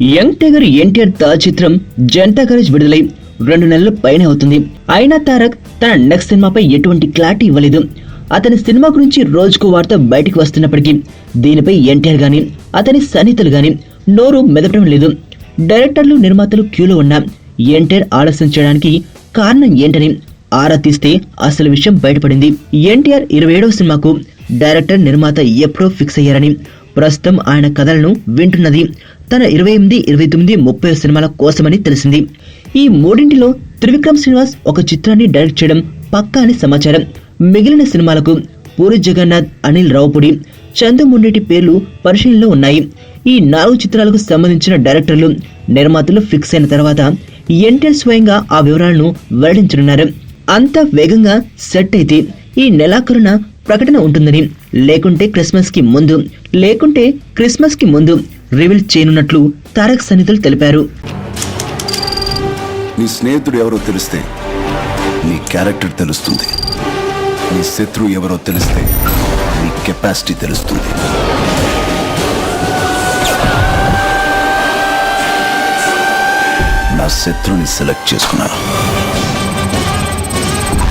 Young tiger NTR Taj చిత్రం Janata garage విడుదలై 2 నెలల పైనే అవుతుంది. అయినా తారక్ తన నెక్స్ట్ సినిమాపై ఎటువంటి క్లారిటీ ఇవ్వలేదు. అతని సినిమా గురించి రోజుకు వార్త బయటికి వస్తున్నప్పటికీ దీనిపై ఎన్టీఆర్ గాని అతని సన్నిహితులు గాని నోరు మెదపడం లేదు. డైరెక్టర్లు నిర్మాతలు క్యూలో ఉన్న ఎన్టీఆర్ ఆలస్యం చేయడానికి కారణం ఏంటని ఆరా తీస్తే అసలు విషయం బయటపడింది. ఎన్టీఆర్ 27వ సినిమాకు డైరెక్టర్ నిర్మాత ఎప్పుడో ఫిక్స్ అయ్యారని, ప్రస్తుతం ఆయన కథలను వింటున్నది తన 28, 29, 30 సినిమాల కోసమని తెలిసింది. ఈ మూడింటిలో త్రివిక్రమ్ శ్రీనివాస్ ఒక చిత్రాన్ని డైరెక్ట్ చేయడం పక్కా అని సమాచారం. మిగిలిన సినిమాలకు పూరి జగన్నాథ్, అనిల్ రావుపూడి, చంద్రముండేటి పేర్లు పరిశీలనలో ఉన్నాయి. ఈ 4 చిత్రాలకు సంబంధించిన డైరెక్టర్లు, నిర్మాతలు ఫిక్స్ అయిన తర్వాత ఎన్టీఆర్ స్వయంగా ఆ వివరాలను వెల్లడించనున్నారు. అంత వేగంగా సెట్ అయితే ఈ నెలాఖరున ప్రకటన ఉంటుందని, లేకుంటే క్రిస్మస్ కి ముందు రివీల్ చేయనున్నట్లు తారక్ సన్నిహితులు తెలిపారు. నీ స్నేహితుడు ఎవరో తెలిస్తే నీ క్యారెక్టర్ తెలుస్తుంది. నీ శత్రువు ఎవరో తెలిస్తే నీ కెపాసిటీ తెలుస్తుంది. నా శత్రువుని సెలెక్ట్ చేసుకున్నాను.